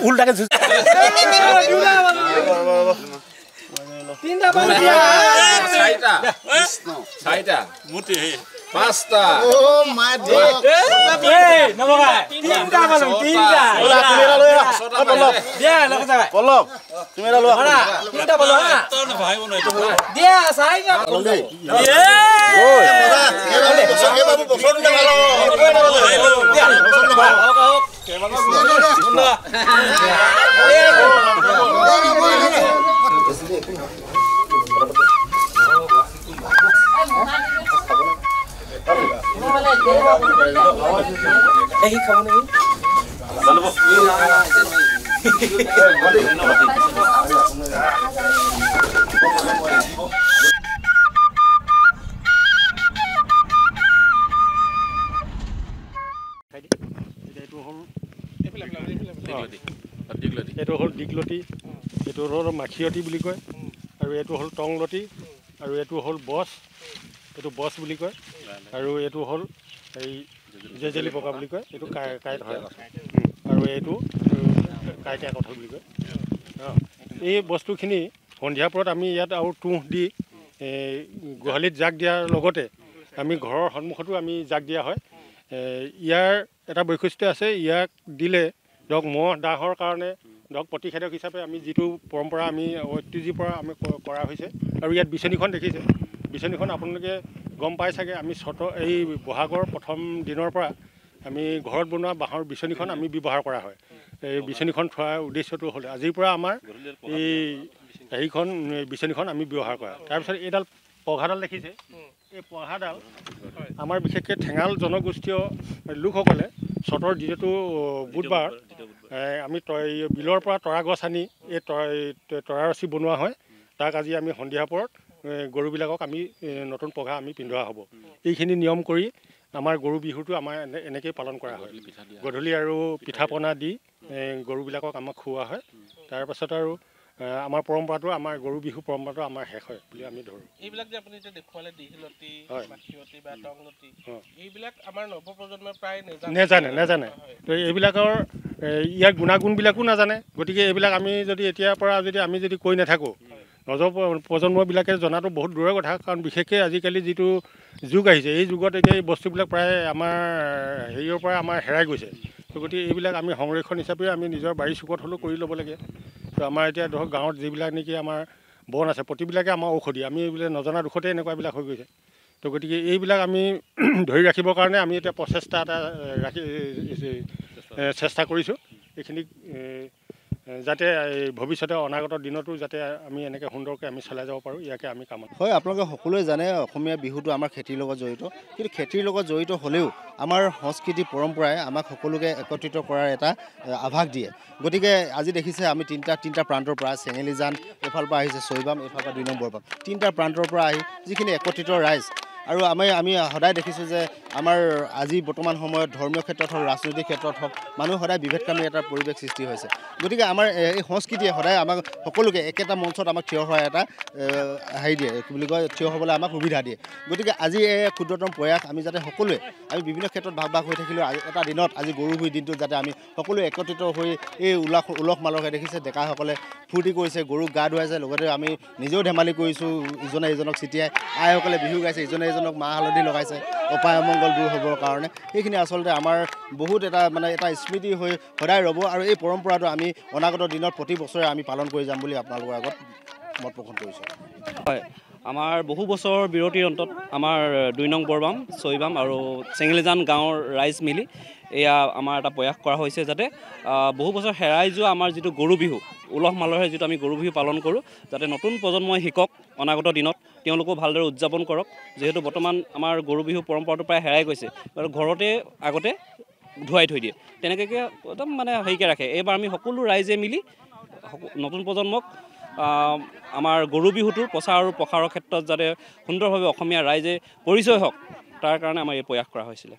উল্টাকে তিনটা বাল দিয়া চাৰিটা মুটি পাঁচটা ও মাই গড এই নবগা তিনটা বাল তিনটা তুমি লৈ আ পল্লব দিয়া লগতে পল্লব তুমি লৈ আ তিনটা বাল না তোর ভাই বন এটা দিয়া চাৰিটা পল্লব দেই ওই এ বাবু পছন্দ ভালো দিয়া পছন্দ ভালো কে বাবু শুন এই খাব নেই জানবো এইটো হ'ল দিগলতি এইটো হ'ল মাখিয়তী বুলি কয় আৰু এইটো হ'ল টংলতি আৰু এইটো হ'ল বছ এইটো বছ বুলি কয় আৰু এইটো হ'ল এই জেজেলি পকা বুলি কয় এইটো কাঁইট হয় আৰু এইটো কাঁইটীয়া কঁঠাল বুলি কয় এই বস্তুখিনি সন্ধিয়া পৰত আমি ইয়াত আৰু তুঁহ দি গোহালিত জাক দিয়াৰ লগতে আমি ঘৰৰ সন্মুখতো আমি জাক দিয়া হয় ইয়াৰ এটা বৈশিষ্ট্য আছে ইয়াক দিলে ধৰক মহ দাহৰ কাৰণে ধৰক প্ৰতিষেধক হিচাপে আমি যিটো পৰম্পৰা আমি ঐতিহ্যৰ পৰা আমি কৰা হৈছে আৰু ইয়াত বিচনীখন দেখিছে বিচনীখন আপোনালোকে গম পাই চাগে আমি এই বহাগৰ প্ৰথম দিনৰ পৰা আমি ঘৰত বনোৱা বাঁহৰ বিচনীখন আমি ব্যৱহাৰ কৰা হয় এই বিচনীখন থোৱাৰ উদ্দেশ্যটো হ'ল আজিৰ পৰা আমাৰ এই হেৰিখন বিচনীখন আমি ব্যৱহাৰ কৰা তাৰপিছত এইডাল পঘাডাল দেখিছে এই পঘাডাল আমাৰ বিশেষকৈ ঠেঙাল জনগোষ্ঠীয় লোকসকলে চতৰ যিহেতু বুধবাৰ আমি বিলৰ পৰা তৰা গছ আনি এই তৰা ৰছী বনোৱা হয় তাক আজি আমি সন্ধিয়া পৰত গৰুবিলাকক আমি নতুন পঘা আমি পিন্ধোৱা হ'ব এইখিনি নিয়ম কৰি আমাৰ গৰু বিহুটো আমাৰ এনেকৈ পালন কৰা হয় গধূলি আৰু পিঠা পনা দি গৰুবিলাকক আমাক খুওৱা হয় তাৰপাছত আৰু আমাৰ পৰম্পৰাটো আমাৰ গৰু বিহু পৰম্পৰাটো আমাৰ শেষ হয় বুলি আমি ধৰোঁ। এইবিলাক যে আপুনি এতিয়া দেখুৱালে দীঘলতি, মাখিয়তী বা টংলতি, এইবিলাক আমাৰ নৱপ্ৰজন্মই প্ৰায় নেজানে। তো এইবিলাকৰ ইয়াৰ গুণাগুণবিলাকো নাজানে। গতিকে এইবিলাক আমি যদি এতিয়াৰ পৰা আমি যদি কৈ নাথাকোঁ, প্ৰজন্মবিলাকে জনাটো বহুত দূৰৰ কথা। কাৰণ বিশেষকৈ আজিকালি যিটো যুগ আহিছে, এই যুগত এতিয়া এই বস্তুবিলাক প্ৰায় আমাৰ হেৰিয়ৰ পৰা আমাৰ হেৰাই গৈছে। তো গতিকে এইবিলাক আমি সংৰক্ষণ হিচাপে আমি নিজৰ বাৰী চুকত হ'লেও কৰি ল'ব লাগে। তো আমাৰ এতিয়া ধৰক গাঁৱত যিবিলাক নেকি আমাৰ বন আছে, প্ৰতিবিলাকে আমাৰ ঔষধি, আমি এইবিলাক নজনা দুখতে এনেকুৱাবিলাক হৈ গৈছে। তো গতিকে এইবিলাক আমি ধৰি ৰাখিবৰ কাৰণে আমি এতিয়া প্ৰচেষ্টা এটা চেষ্টা কৰিছোঁ। এইখিনি যাতে ভৱিষ্যতে অনাগত দিনতো যাতে আমি এনেকৈ সুন্দৰকৈ আমি চলাই যাব পাৰোঁ, ইয়াকে আমি কামনা। হয়, আপোনালোকে সকলোৱে জানে অসমীয়া বিহুটো আমাৰ খেতিৰ লগত জড়িত, কিন্তু খেতিৰ লগত জড়িত হ'লেও আমাৰ সংস্কৃতি পৰম্পৰাই আমাক সকলোকে একত্ৰিত কৰাৰ এটা আভাস দিয়ে। গতিকে আজি দেখিছে আমি তিনিটা প্ৰান্তৰ পৰা চেঙেলীজান এইফালৰ পৰা আহিছে, ছয়বাম এইফালৰ পৰা 2 নং বৰবাম, তিনিটা প্ৰান্তৰ পৰা আহি যিখিনি একত্ৰিত ৰাইজ। আৰু আমি সদায় দেখিছোঁ যে আমাৰ আজি বৰ্তমান সময়ত ধৰ্মীয় ক্ষেত্ৰত হওক, ৰাজনৈতিক ক্ষেত্ৰত হওক, মানুহ সদায় বিভেদকামী এটা পৰিৱেশ সৃষ্টি হৈছে। গতিকে আমাৰ এই সংস্কৃতিয়ে সদায় আমাক সকলোকে একেটা মঞ্চত আমাক থিয় হোৱাৰ এটা হেৰি দিয়ে, কি বুলি কয়, থিয় হ'বলৈ আমাক সুবিধা দিয়ে। গতিকে আজি এই ক্ষুদ্ৰতম প্ৰয়াস আমি যাতে সকলোৱে, আমি বিভিন্ন ক্ষেত্ৰত ভাগ হৈ থাকিলেও এটা দিনত আজি গৰু বিহুৰ দিনটোত যাতে আমি সকলোৱে একত্ৰিত হৈ এই উলহ মালহে দেখিছে ডেকাসকলে ফূৰ্তি কৰিছে, গৰুক গা ধুৱাইছে, লগতে আমি নিজেও ধেমালি কৰিছোঁ, ইজনে ইজনক ছিটিয়াই আইসকলে বিহু গাইছে, ইজনে ইজনক মাহ হালধি লগাইছে অপায় অমংগল দূৰ হ'বৰ কাৰণে। সেইখিনি আচলতে আমাৰ বহুত এটা স্মৃতি হৈ সদায় ৰ'ব। আৰু এই পৰম্পৰাটো আমি অনাগত দিনত প্ৰতি বছৰে আমি পালন কৰি যাম বুলি আপোনালোকৰ আগত মত পোষণ কৰিছোঁ। হয়, আমাৰ বহু বছৰৰ বিৰতিৰ অন্তত আমাৰ 2 নং বৰবাম, ছয়বাম আৰু চেঙেলীজান গাঁৱৰ ৰাইজ মিলি এয়া আমাৰ এটা প্ৰয়াস কৰা হৈছে, যাতে বহু বছৰ হেৰাই যোৱা আমাৰ যিটো গৰু বিহু, উলহ মালহে যিটো আমি গৰু বিহু পালন কৰোঁ, যাতে নতুন প্ৰজন্মই শিকক, অনাগত দিনত তেওঁলোকো ভালদৰে উদযাপন কৰক। যিহেতু বৰ্তমান আমাৰ গৰু বিহু পৰম্পৰাটো প্ৰায় হেৰাই গৈছে, আৰু ঘৰতে আগতে ধুৱাই থৈ দিয়ে, তেনেকৈ একদম হেৰিকৈ ৰাখে। এইবাৰ আমি সকলো ৰাইজে মিলি নতুন প্ৰজন্মক আমাৰ গৰু বিহুটোৰ প্ৰচাৰ আৰু প্ৰসাৰৰ ক্ষেত্ৰত যাতে সুন্দৰভাৱে অসমীয়া ৰাইজে পৰিচয় হওক, তাৰ কাৰণে আমাৰ এই প্ৰয়াস কৰা হৈছিলে।